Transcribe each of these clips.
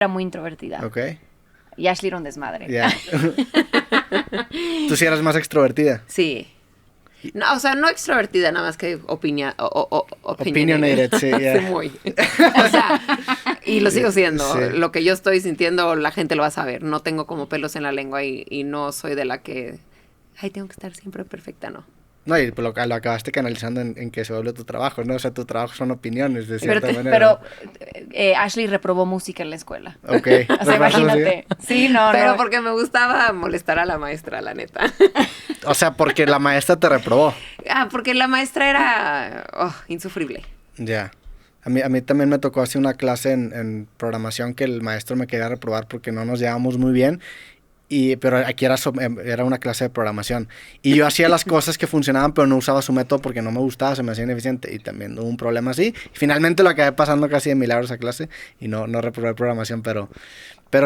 era muy introvertida. Ok. Y Ashley era un desmadre. Ya. ¿Tú sí eras más extrovertida? Sí. No, o sea, no extrovertida, nada más que Opinionated, sí, ya. Sí, muy. O sea, y lo sigo siendo. Sí. Lo que yo estoy sintiendo, la gente lo va a saber. No tengo como pelos en la lengua y no soy de la que, ay, tengo que estar siempre perfecta, no. No, y lo acabaste canalizando en que se vuelve tu trabajo, ¿no? O sea, tu trabajo son opiniones, de cierta manera. Pero Ashley reprobó música en la escuela. Ok. O sea, imagínate. Sí, no, Pero no. porque me gustaba molestar a la maestra, la neta. O sea, porque la maestra te reprobó. Porque la maestra era insufrible. Ya. A mí también me tocó así una clase en programación que el maestro me quería reprobar porque no nos llevábamos muy bien. Pero aquí era una clase de programación. Y yo hacía las cosas que funcionaban, pero no usaba su método porque no me gustaba, se me hacía ineficiente. Y también hubo un problema así. Y finalmente lo acabé pasando casi de milagro esa clase. Y no reprobé programación, pero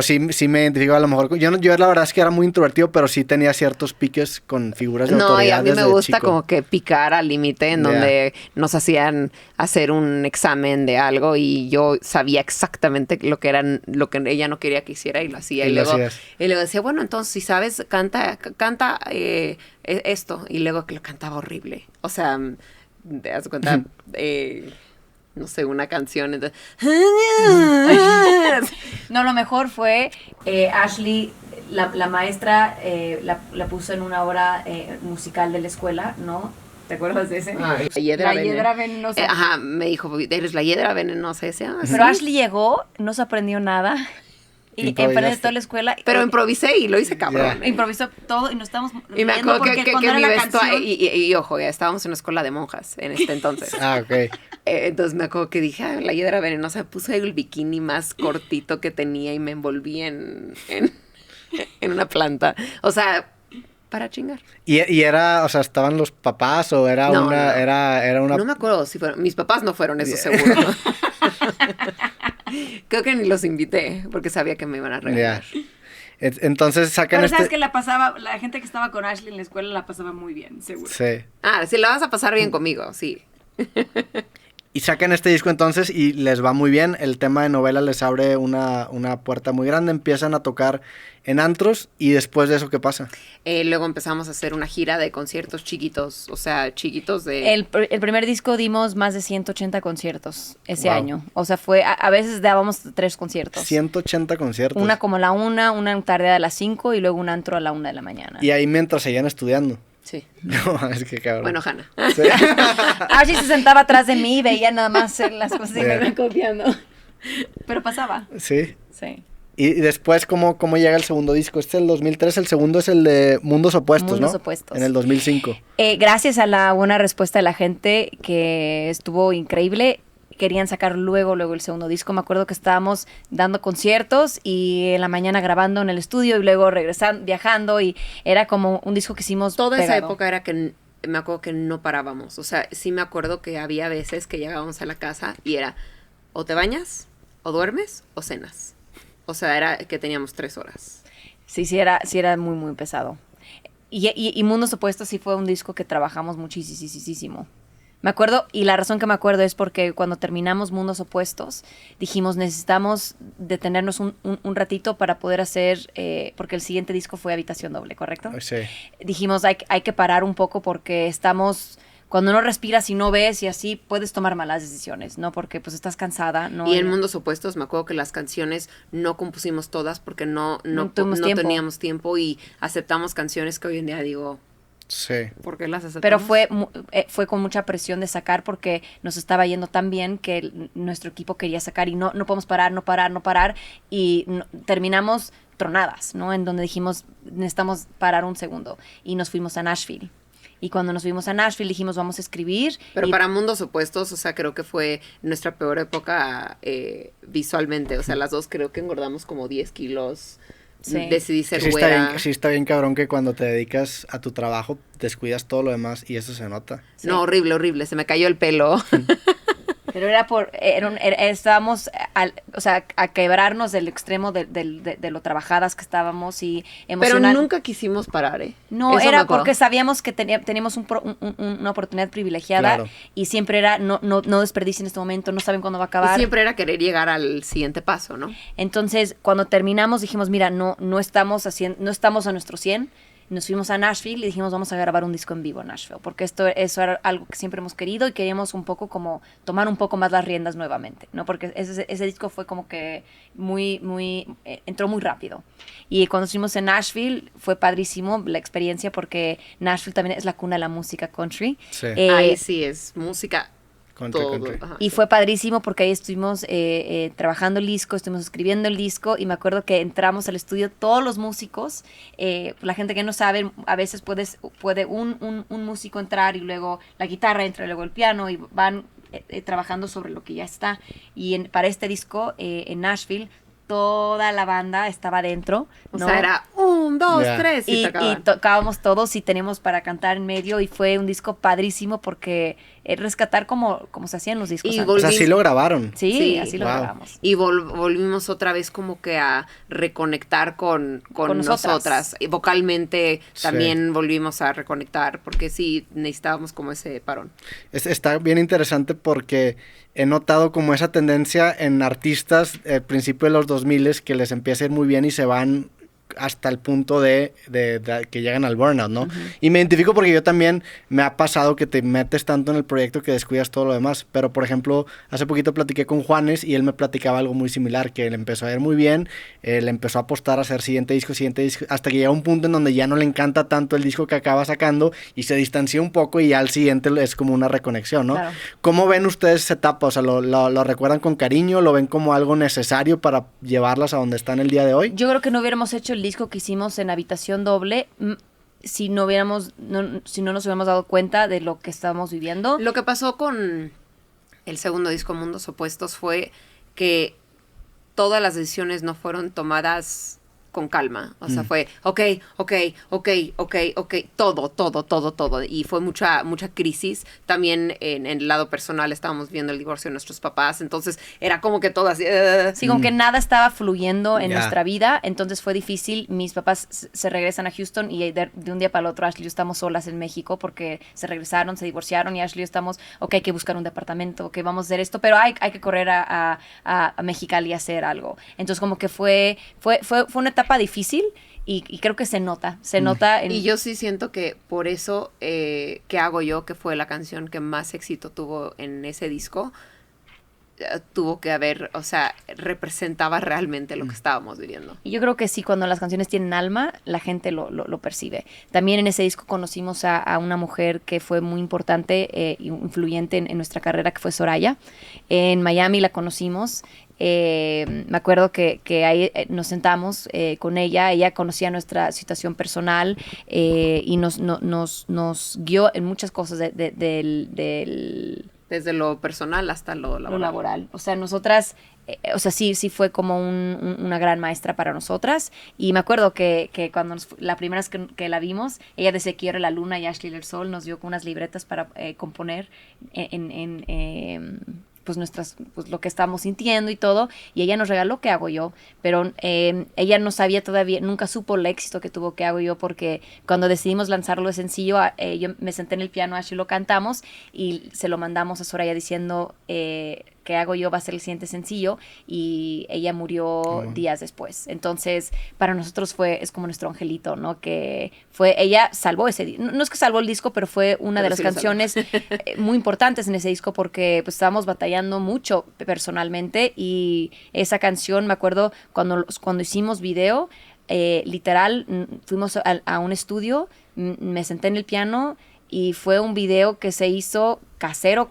sí me identifico a lo mejor. Yo la verdad es que era muy introvertido, pero sí tenía ciertos piques con figuras de autoridad. No, y a mí me desde gusta chico. como que picar al límite en donde nos hacían hacer un examen de algo y yo sabía exactamente lo que ella no quería que hiciera y lo hacía. Y Y lo luego hacías. decía, bueno, entonces si sabes, canta esto. Y luego que lo cantaba horrible. O sea, te das cuenta, no sé, una canción. Entonces, No, lo mejor fue Ashley, la maestra la puso en una obra musical de la escuela, ¿no? ¿Te acuerdas de ese? la hiedra venenosa. Ajá, me dijo, eres la hiedra venenosa. Ese, Pero sí. Ashley llegó, no se aprendió nada. Y enfrente de toda la escuela. Pero improvisé y lo hice cabrón. Yeah. Improvisó todo y nos estábamos Y me acuerdo que cuando era mi la vestuario, canción, y ojo, ya estábamos en una escuela de monjas en este entonces. Ok. Entonces me acuerdo que dije, la hiedra venenosa, puse el bikini más cortito que tenía y me envolví en una planta. O sea, para chingar. ¿Y era, o sea, estaban los papás o era No, una, no. era una... No me acuerdo si fueron, mis papás no fueron, eso seguro. Creo que ni los invité porque sabía que me iban a regañar. Ya. Entonces sacan pero sabes que la gente que estaba con Ashley en la escuela la pasaba muy bien, seguro. Sí. Si la vas a pasar bien conmigo, sí. Y sacan este disco entonces y les va muy bien. El tema de novela les abre una puerta muy grande. Empiezan a tocar en antros y después de eso, ¿qué pasa? Luego empezamos a hacer una gira de conciertos chiquitos, o sea, chiquitos de... El primer disco dimos más de 180 conciertos ese Wow. año. O sea, a veces dábamos 3 conciertos. 180 conciertos. Una como a la 1, una tarde a las 5 y luego un antro a la 1 de la mañana. Y ahí mientras seguían estudiando. Sí. No, es que cabrón. Bueno, Hannah. Sí. Ashley se sentaba atrás de mí y veía nada más hacer las cosas y me Yeah. iba copiando. Pero pasaba. Sí. Sí. Y después, ¿cómo llega el segundo disco? Este es el 2003, el segundo es el de Mundos Opuestos, Mundos ¿no? Opuestos. En el 2005. Gracias a la buena respuesta de la gente, que estuvo increíble, querían sacar luego el segundo disco. Me acuerdo que estábamos dando conciertos y en la mañana grabando en el estudio y luego regresando, viajando, y era como un disco que hicimos Toda esa pegado. época era que me acuerdo que no parábamos. O sea, sí me acuerdo que había veces que llegábamos a la casa y era o te bañas, o duermes, o cenas. O sea, era que teníamos 3 horas. Sí era muy, muy pesado. Y Mundos Opuestos sí fue un disco que trabajamos muchísimo. Me acuerdo, y la razón que me acuerdo es porque cuando terminamos Mundos Opuestos, dijimos, necesitamos detenernos un ratito para poder hacer, porque el siguiente disco fue Habitación Doble, ¿correcto? Sí. Dijimos, hay que parar un poco porque cuando no respiras y no ves y así, puedes tomar malas decisiones, ¿no? Porque pues estás cansada, ¿no? Y en Mundos Opuestos me acuerdo que las canciones no compusimos todas porque no teníamos tiempo y aceptamos canciones que hoy en día digo, Sí. ¿por qué las aceptamos? Pero fue con mucha presión de sacar porque nos estaba yendo tan bien que nuestro equipo quería sacar y no podemos parar y terminamos tronadas, ¿no? En donde dijimos, necesitamos parar un segundo y nos fuimos a Nashville. Y cuando nos fuimos a Nashville dijimos, vamos a escribir. Pero para Mundos Opuestos, o sea, creo que fue nuestra peor época visualmente. O sea, las dos creo que engordamos como 10 kilos. Sí. Decidí ser Sí güera. está bien cabrón que cuando te dedicas a tu trabajo descuidas todo lo demás y eso se nota. Sí. No, horrible. Se me cayó el pelo. Pero estábamos, o sea, a quebrarnos del extremo de lo trabajadas que estábamos y Pero emocional. nunca quisimos parar, ¿eh? No, Eso me era acuerdo. porque sabíamos que teníamos una oportunidad privilegiada Claro. y siempre era, no desperdicien este momento, no saben cuándo va a Y acabar. siempre era querer llegar al siguiente paso, ¿no? Entonces, cuando terminamos, dijimos, mira, no estamos a nuestro 100. Nos fuimos a Nashville y dijimos, vamos a grabar un disco en vivo en Nashville, porque eso era algo que siempre hemos querido y queríamos un poco como tomar un poco más las riendas nuevamente, ¿no? Porque ese disco fue como que entró muy rápido. Y cuando estuvimos en Nashville fue padrísimo la experiencia porque Nashville también es la cuna de la música country. Sí. Ahí sí es música. Country, todo. country. Ajá, Y sí. fue padrísimo porque ahí estuvimos trabajando el disco, estuvimos escribiendo el disco y me acuerdo que entramos al estudio todos los músicos, la gente que no sabe, a veces puede un músico entrar y luego la guitarra entra y luego el piano y van trabajando sobre lo que ya está. Y para este disco en Nashville toda la banda estaba dentro, O ¿no? sea, era 1, 2, Ya. 3 y, Y tocaban. tocábamos todos y teníamos para cantar en medio y fue un disco padrísimo porque rescatar como se hacían los discos Y antes. O sea, sí lo grabaron. Sí, Sí, así lo wow. grabamos. Y volvimos otra vez como que a reconectar con Con nosotras. Y vocalmente Sí. también volvimos a reconectar porque sí necesitábamos como ese parón. Está bien interesante porque he notado como esa tendencia en artistas al principio de los 2000 que les empieza a ir muy bien y se van hasta el punto de que llegan al burnout, ¿no? Y me identifico porque yo también me ha pasado que te metes tanto en el proyecto que descuidas todo lo demás. Pero, por ejemplo, hace poquito platiqué con Juanes y él me platicaba algo muy similar, que le empezó a ir muy bien, le empezó a apostar a hacer siguiente disco, hasta que llega un punto en donde ya no le encanta tanto el disco que acaba sacando y se distancia un poco y ya al siguiente es como una reconexión, ¿no? Claro. ¿Cómo ven ustedes esa etapa? O sea, ¿lo recuerdan con cariño? ¿Lo ven como algo necesario para llevarlas a donde están el día de hoy? Yo creo que no hubiéramos hecho el disco que hicimos en Habitación Doble si no nos hubiéramos dado cuenta de lo que estábamos viviendo. Lo que pasó con el segundo disco Mundos Opuestos fue que todas las decisiones no fueron tomadas con calma. O sea, fue ok, todo. Y fue mucha crisis. También en el lado personal estábamos viendo el divorcio de nuestros papás. Entonces era como que todo así. Sí, como que nada estaba fluyendo en Ya. nuestra vida, entonces fue difícil. Mis papás se regresan a Houston y de un día para el otro Ashley y yo estamos solas en México porque se regresaron, se divorciaron y Ashley y yo estamos, ok, hay que buscar un departamento, ok, vamos a hacer esto, pero hay que correr a Mexicali a hacer algo. Entonces como que fue una etapa difícil y creo que se nota Y yo sí siento que por eso ¿Qué hago yo? Que fue la canción que más éxito tuvo en ese disco, tuvo que haber, o sea, representaba realmente lo que estábamos viviendo. Y yo creo que sí, cuando las canciones tienen alma, la gente lo percibe. También en ese disco conocimos a una mujer que fue muy importante, influyente en nuestra carrera, que fue Soraya. En Miami la conocimos. Me acuerdo que ahí nos sentamos con ella conocía nuestra situación personal y nos guió en muchas cosas del Desde lo personal hasta lo laboral. lo laboral. O sea, nosotras, sí fue como una gran maestra para nosotras. Y me acuerdo que cuando la primera vez que la vimos, ella decía que yo era la luna y Ashley era el sol, nos dio con unas libretas para componer pues lo que estábamos sintiendo y todo, y ella nos regaló ¿Qué hago yo? Pero ella no sabía todavía, nunca supo el éxito que tuvo ¿Qué hago yo? Porque cuando decidimos lanzarlo de sencillo, yo me senté en el piano, Ashley lo cantamos y se lo mandamos a Soraya diciendo ¿Qué hago yo? Va a ser el siguiente sencillo, y ella murió días después. Entonces, para nosotros es como nuestro angelito, ¿no? Que ella salvó no es que salvó el disco, pero fue una de las sí lo salvó. canciones muy importantes en ese disco porque pues estábamos batallando mucho personalmente, y esa canción, me acuerdo cuando hicimos video, literal, fuimos a un estudio, me senté en el piano y fue un video que se hizo casero,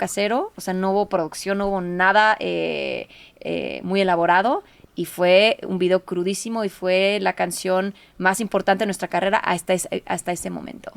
o sea, no hubo producción, no hubo nada muy elaborado, y fue un video crudísimo y fue la canción más importante de nuestra carrera hasta ese momento.